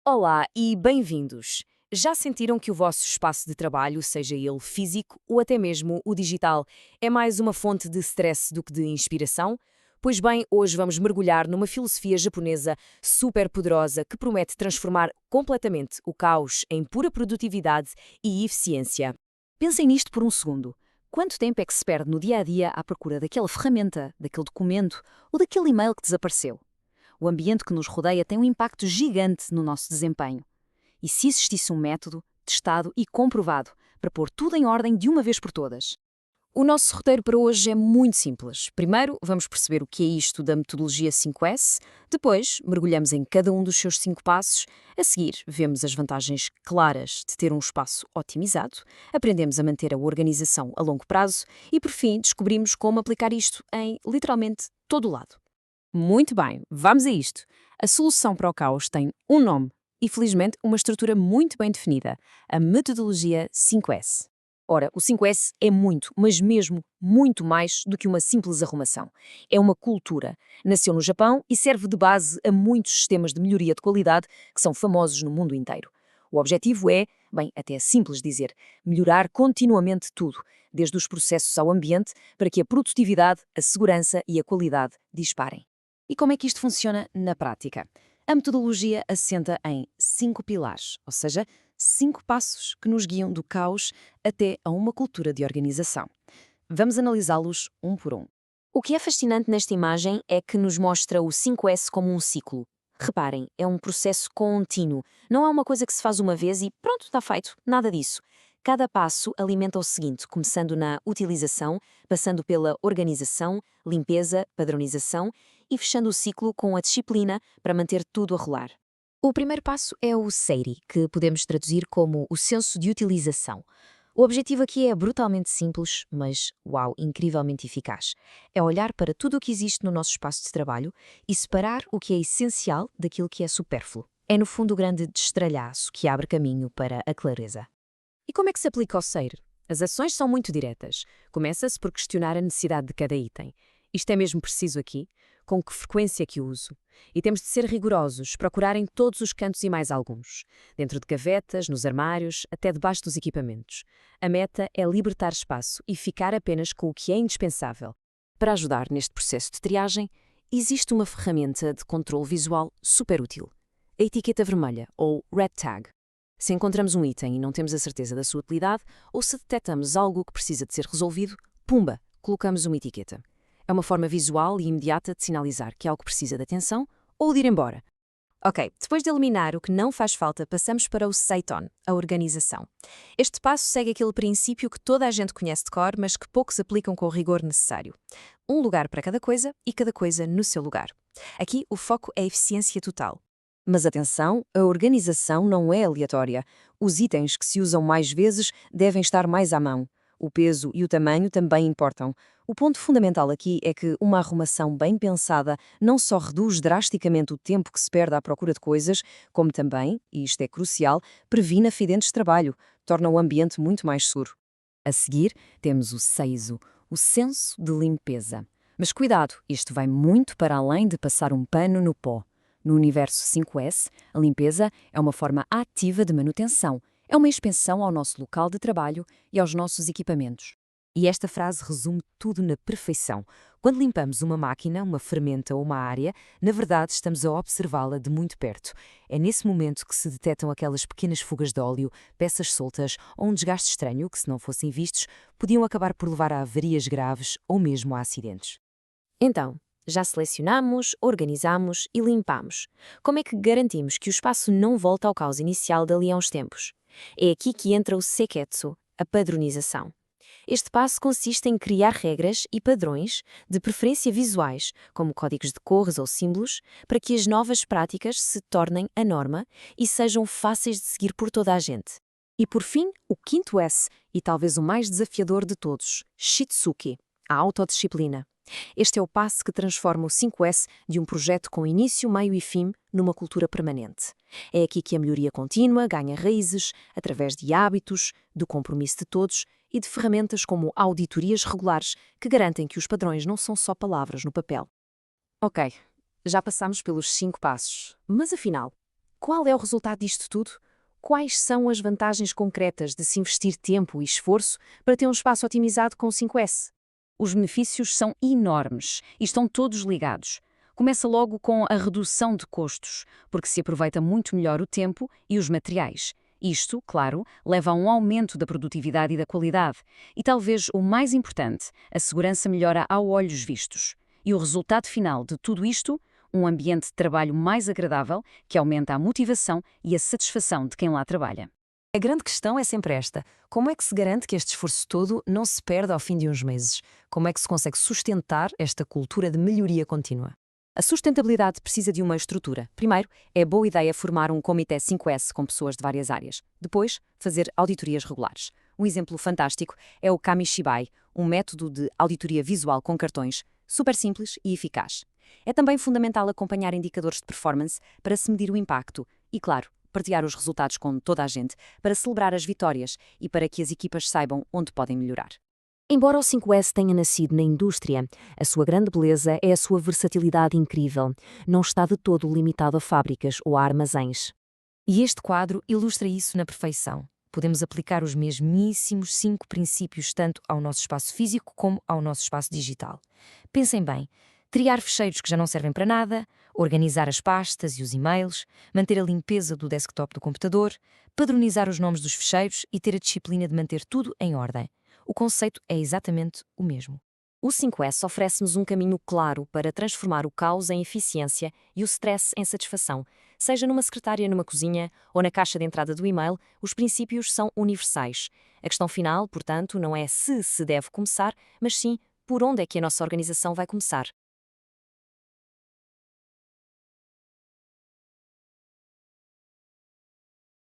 Olá e bem-vindos! Já sentiram que o vosso espaço de trabalho, seja ele físico ou até mesmo o digital, é mais uma fonte de stress do que de inspiração? Pois bem, hoje vamos mergulhar numa filosofia japonesa super poderosa que promete transformar completamente o caos em pura produtividade e eficiência. Pensem nisto por um segundo. Quanto tempo é que se perde no dia a dia à procura daquela ferramenta, daquele documento ou daquele e-mail que desapareceu? O ambiente que nos rodeia tem um impacto gigante no nosso desempenho. E se existisse um método, testado e comprovado, para pôr tudo em ordem de uma vez por todas? O nosso roteiro para hoje é muito simples. Primeiro, vamos perceber o que é isto da metodologia 5S. Depois, mergulhamos em cada um dos seus 5 passos. A seguir, vemos as vantagens claras de ter um espaço otimizado. Aprendemos a manter a organização a longo prazo. E, por fim, descobrimos como aplicar isto em, literalmente, todo o lado. Muito bem, vamos a isto. A solução para o caos tem um nome e, felizmente, uma estrutura muito bem definida, a metodologia 5S. Ora, o 5S é muito, mas mesmo muito mais do que uma simples arrumação. É uma cultura. Nasceu no Japão e serve de base a muitos sistemas de melhoria de qualidade que são famosos no mundo inteiro. O objetivo é, bem, até é simples dizer, melhorar continuamente tudo, desde os processos ao ambiente, para que a produtividade, a segurança e a qualidade disparem. E como é que isto funciona na prática? A metodologia assenta em 5 pilares, ou seja, 5 passos que nos guiam do caos até a uma cultura de organização. Vamos analisá-los um por um. O que é fascinante nesta imagem é que nos mostra o 5S como um ciclo. Reparem, é um processo contínuo. Não é uma coisa que se faz uma vez e pronto, está feito. Nada disso. Cada passo alimenta o seguinte, começando na utilização, passando pela organização, limpeza, padronização e fechando o ciclo com a disciplina para manter tudo a rolar. O primeiro passo é o SEIRI, que podemos traduzir como o senso de utilização. O objetivo aqui é brutalmente simples, mas, uau, incrivelmente eficaz. É olhar para tudo o que existe no nosso espaço de trabalho e separar o que é essencial daquilo que é supérfluo. É, no fundo, o grande destralhaço que abre caminho para a clareza. E como é que se aplica o SEIR? As ações são muito diretas. Começa-se por questionar a necessidade de cada item. Isto é mesmo preciso aqui? Com que frequência que o uso? E temos de ser rigorosos, procurar em todos os cantos e mais alguns. Dentro de gavetas, nos armários, até debaixo dos equipamentos. A meta é libertar espaço e ficar apenas com o que é indispensável. Para ajudar neste processo de triagem, existe uma ferramenta de controle visual super útil. A etiqueta vermelha, ou Red Tag. Se encontramos um item e não temos a certeza da sua utilidade, ou se detectamos algo que precisa de ser resolvido, pumba, colocamos uma etiqueta. É uma forma visual e imediata de sinalizar que algo precisa de atenção ou de ir embora. Ok, depois de eliminar o que não faz falta, passamos para o Seiton, a organização. Este passo segue aquele princípio que toda a gente conhece de cor, mas que poucos aplicam com o rigor necessário. Um lugar para cada coisa e cada coisa no seu lugar. Aqui o foco é a eficiência total. Mas atenção, a organização não é aleatória. Os itens que se usam mais vezes devem estar mais à mão. O peso e o tamanho também importam. O ponto fundamental aqui é que uma arrumação bem pensada não só reduz drasticamente o tempo que se perde à procura de coisas, como também, e isto é crucial, previne acidentes de trabalho, torna o ambiente muito mais seguro. A seguir, temos o seiso, o senso de limpeza. Mas cuidado, isto vai muito para além de passar um pano no pó. No universo 5S, a limpeza é uma forma ativa de manutenção. É uma expansão ao nosso local de trabalho e aos nossos equipamentos. E esta frase resume tudo na perfeição. Quando limpamos uma máquina, uma ferramenta ou uma área, na verdade estamos a observá-la de muito perto. É nesse momento que se detectam aquelas pequenas fugas de óleo, peças soltas ou um desgaste estranho que, se não fossem vistos, podiam acabar por levar a avarias graves ou mesmo a acidentes. Então, já selecionamos, organizamos e limpamos. Como é que garantimos que o espaço não volta ao caos inicial dali a uns tempos? É aqui que entra o Seiketsu, a padronização. Este passo consiste em criar regras e padrões, de preferência visuais, como códigos de cores ou símbolos, para que as novas práticas se tornem a norma e sejam fáceis de seguir por toda a gente. E por fim, o quinto S, e talvez o mais desafiador de todos, Shitsuki, a autodisciplina. Este é o passo que transforma o 5S de um projeto com início, meio e fim numa cultura permanente. É aqui que a melhoria contínua ganha raízes, através de hábitos, do compromisso de todos e de ferramentas como auditorias regulares que garantem que os padrões não são só palavras no papel. Ok, já passamos pelos 5 passos, mas afinal, Qual é o resultado disto tudo? Quais são as vantagens concretas de se investir tempo e esforço para ter um espaço otimizado com o 5S? Os benefícios são enormes e estão todos ligados. Começa logo com a redução de custos, porque se aproveita muito melhor o tempo e os materiais. Isto, claro, leva a um aumento da produtividade e da qualidade. E talvez o mais importante, a segurança melhora a olhos vistos. E o resultado final de tudo isto? Um ambiente de trabalho mais agradável, que aumenta a motivação e a satisfação de quem lá trabalha. A grande questão é sempre esta: como é que se garante que este esforço todo não se perde ao fim de uns meses? Como é que se consegue sustentar esta cultura de melhoria contínua? A sustentabilidade precisa de uma estrutura. Primeiro, é boa ideia formar um comitê 5S com pessoas de várias áreas. Depois, fazer auditorias regulares. Um exemplo fantástico é o Kamishibai, um método de auditoria visual com cartões, super simples e eficaz. É também fundamental acompanhar indicadores de performance para se medir o impacto e, claro, partilhar os resultados com toda a gente para celebrar as vitórias e para que as equipas saibam onde podem melhorar. Embora o 5S tenha nascido na indústria, a sua grande beleza é a sua versatilidade incrível. Não está de todo limitado a fábricas ou a armazéns. E este quadro ilustra isso na perfeição. Podemos aplicar os mesmíssimos 5 princípios tanto ao nosso espaço físico como ao nosso espaço digital. Pensem bem: triar fecheiros que já não servem para nada, organizar as pastas e os e-mails, manter a limpeza do desktop do computador, padronizar os nomes dos fecheiros e ter a disciplina de manter tudo em ordem. O conceito é exatamente o mesmo. O 5S oferece-nos um caminho claro para transformar o caos em eficiência e o stress em satisfação. Seja numa secretária numa cozinha ou na caixa de entrada do e-mail, os princípios são universais. A questão final, portanto, não é se deve começar, mas sim por onde é que a nossa organização vai começar.